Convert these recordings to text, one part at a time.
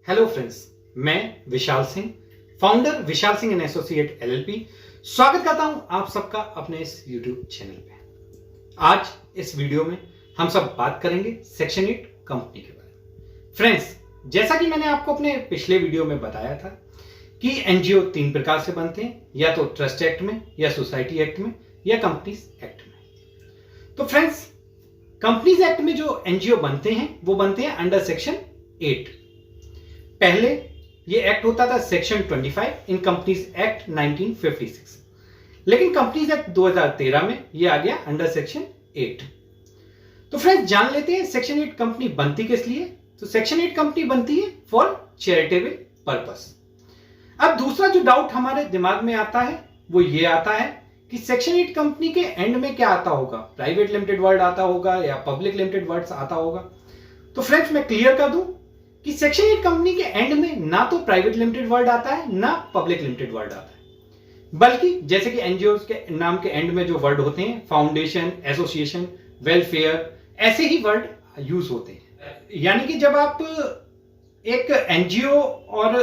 Hello friends, मैं Vishal Singh, founder Vishal Singh and associate LLP, स्वागत करता हूं आप सबका अपने इस यूट्यूब चैनल पे। आज इस वीडियो में हम सब बात करेंगे सेक्शन 8 कंपनी के बारे में। फ्रेंड्स, जैसा कि मैंने आपको अपने पिछले वीडियो में बताया था कि एनजीओ 3 प्रकार से बनते हैं, या तो ट्रस्ट एक्ट में, या सोसाइटी एक्ट में, या कंपनीज एक्ट में। तो फ्रेंड्स, कंपनीज एक्ट में जो एनजीओ बनते हैं वो बनते हैं अंडर सेक्शन 8। पहले ये एक्ट होता था सेक्शन 25 इन कंपनीज एक्ट 1956, लेकिन कंपनीज एक्ट 2013 में ये आ गया अंडर सेक्शन 8। तो फ्रेंड्स, जान लेते हैं सेक्शन 8 कंपनी बनती किस लिए। तो सेक्शन 8 कंपनी बनती है फॉर चैरिटेबल पर्पस। अब दूसरा जो डाउट हमारे दिमाग में आता है वो ये आता है कि सेक्शन 8 कंपनी के एंड में क्या आता होगा, प्राइवेट लिमिटेड वर्ड आता होगा या पब्लिक लिमिटेड वर्ड आता होगा। तो फ्रेंड्स, मैं क्लियर कर दूं कि सेक्शन 8 कंपनी के एंड में ना तो प्राइवेट लिमिटेड वर्ड आता है ना पब्लिक लिमिटेड वर्ड आता है, बल्कि जैसे कि एनजीओ के नाम के एंड में जो वर्ड होते हैं फाउंडेशन, एसोसिएशन, वेलफेयर, ऐसे ही वर्ड यूज होते हैं। यानी कि जब आप एक एनजीओ और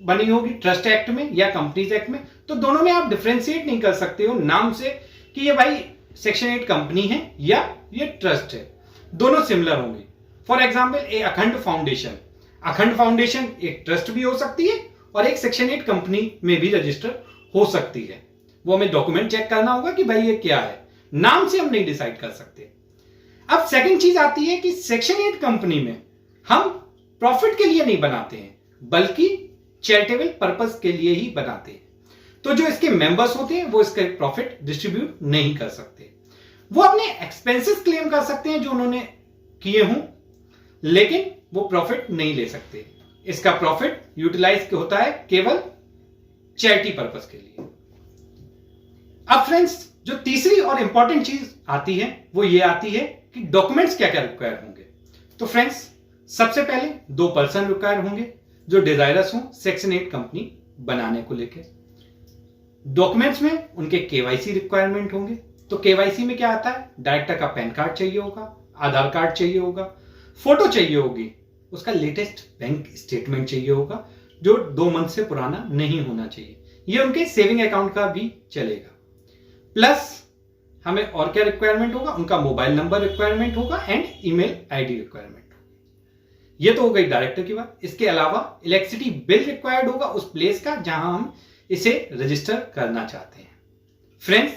बनी होगी ट्रस्ट एक्ट में या कंपनीज एक्ट में, तो दोनों में आप डिफरेंशिएट नहीं कर सकते हो नाम से कि ये भाई सेक्शन 8 कंपनी है या ये ट्रस्ट है। दोनों सिमिलर होंगे। फॉर एग्जाम्पल, ए अखंड फाउंडेशन एक ट्रस्ट भी हो सकती है और एक सेक्शन 8 कंपनी में भी रजिस्टर हो सकती है। वो हमें डॉक्यूमेंट चेक करना होगा कि भाई ये क्या है, नाम से हम नहीं डिसाइड कर सकते। अब सेकंड चीज आती है कि सेक्शन 8 कंपनी में हम प्रॉफिट के लिए नहीं बनाते हैं, बल्कि चैरिटेबल पर्पस के लिए ही बनाते हैं। तो जो इसके मेंबर्स होते हैं वो इसके प्रॉफिट डिस्ट्रीब्यूट नहीं कर सकते। वो अपने एक्सपेंसेस क्लेम कर सकते हैं जो उन्होंने किए हों, लेकिन वो प्रॉफिट नहीं ले सकते। इसका प्रॉफिट यूटिलाइज होता है केवल चैरिटी पर्पस के लिए। अब फ्रेंड्स, जो तीसरी और इंपॉर्टेंट चीज आती है वो ये आती है कि डॉक्यूमेंट्स क्या क्या रिक्वायर होंगे। तो फ्रेंड्स, सबसे पहले 2 पर्सन रिक्वायर होंगे जो डिजायरस हों सेक्शन 8 कंपनी बनाने को लेकर। डॉक्यूमेंट्स में उनके केवाईसी रिक्वायरमेंट होंगे। तो केवाईसी में क्या आता है, डायरेक्टर का पैन कार्ड चाहिए होगा, आधार कार्ड चाहिए होगा, फोटो चाहिए होगी, उसका लेटेस्ट बैंक स्टेटमेंट चाहिए होगा जो 2 मंथ से पुराना नहीं होना चाहिए। ये उनके सेविंग अकाउंट का भी चलेगा। प्लस हमें और क्या रिक्वायरमेंट होगा, उनका मोबाइल नंबर रिक्वायरमेंट होगा एंड ईमेल आईडी रिक्वायरमेंट होगा। ये तो हो गई डायरेक्टर की बात। इसके अलावा इलेक्ट्रिसिटी बिल रिक्वायर्ड होगा उस प्लेस का जहां हम इसे रजिस्टर करना चाहते हैं। फ्रेंड्स,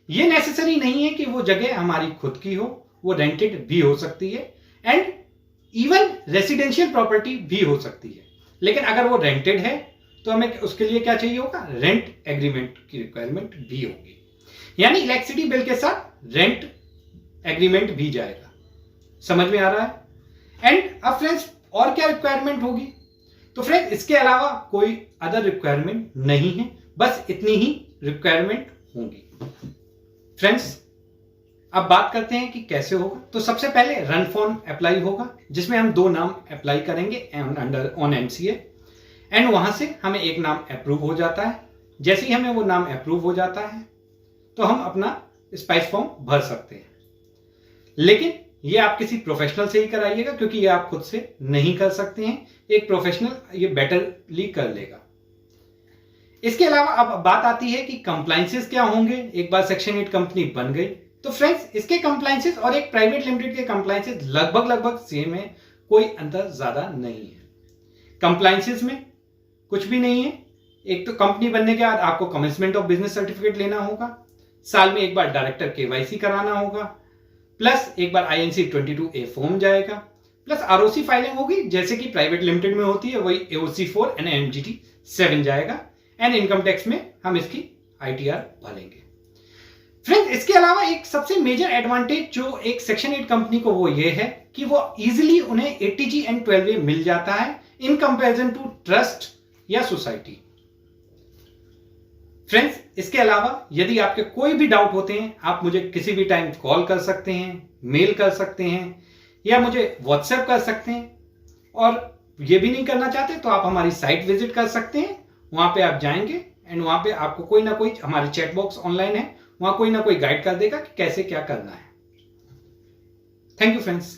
ये नेसेसरी नहीं है कि वो जगह हमारी खुद की हो, वो रेंटेड भी हो सकती है एंड इवन रेसिडेंशियल प्रॉपर्टी भी हो सकती है। लेकिन अगर वो रेंटेड है तो हमें उसके लिए क्या चाहिए होगा, रेंट एग्रीमेंट की रिक्वायरमेंट भी होगी। यानी इलेक्ट्रिसिटी बिल के साथ रेंट एग्रीमेंट भी जाएगा। समझ में आ रहा है। एंड अब फ्रेंड्स, और क्या रिक्वायरमेंट होगी। तो फ्रेंड्स, इसके अलावा कोई अदर रिक्वायरमेंट नहीं है, बस इतनी ही रिक्वायरमेंट होंगी। फ्रेंड्स, अब बात करते हैं कि कैसे होगा। तो सबसे पहले रन फॉर्म अप्लाई होगा जिसमें हम 2 नाम अप्लाई करेंगे अंडर ऑन एमसीए एंड वहां से हमें एक नाम अप्रूव हो जाता है। जैसे ही हमें वो नाम अप्रूव हो जाता है तो हम अपना स्पाइस फॉर्म भर सकते हैं। लेकिन ये आप किसी प्रोफेशनल से ही कराइएगा, क्योंकि ये आप खुद से नहीं कर सकते हैं। एक प्रोफेशनल ये बेटरली कर लेगा। इसके अलावा अब बात आती है कि कंप्लायंसेस क्या होंगे एक बार सेक्शन 8 कंपनी बन गई। तो फ्रेंड्स, इसके कंप्लायंसेस और एक प्राइवेट लिमिटेड के कंप्लायंसेस लगभग सेम है, कोई अंतर ज्यादा नहीं है। कंप्लायंसेस में कुछ भी नहीं है। एक तो कंपनी बनने के बाद आपको कमेंसमेंट ऑफ बिजनेस सर्टिफिकेट लेना होगा, साल में एक बार डायरेक्टर केवाईसी कराना होगा, प्लस एक बार INC 22A फॉर्म जाएगा, प्लस ROC फाइलिंग होगी जैसे कि प्राइवेट लिमिटेड में होती है, वही AOC 4 एंड MGT 7 जाएगा एंड इनकम टैक्स में हम इसकी ITR भरेंगे। फ्रेंड्स, इसके अलावा एक सबसे मेजर एडवांटेज जो एक सेक्शन 8 कंपनी को वो ये है कि वो इजीली उन्हें 80G एंड 12A मिल जाता है इन कंपैरिजन टू ट्रस्ट या सोसाइटी। फ्रेंड्स, इसके अलावा यदि आपके कोई भी डाउट होते हैं, आप मुझे किसी भी टाइम कॉल कर सकते हैं, मेल कर सकते हैं या मुझे व्हाट्सएप कर सकते हैं। और ये भी नहीं करना चाहते तो आप हमारी साइट विजिट कर सकते हैं। वहां पे आप जाएंगे एंड वहां पे आपको कोई ना कोई, हमारी चैट बॉक्स ऑनलाइन है, वहां कोई ना कोई गाइड कर देगा कि कैसे क्या करना है। Thank you friends.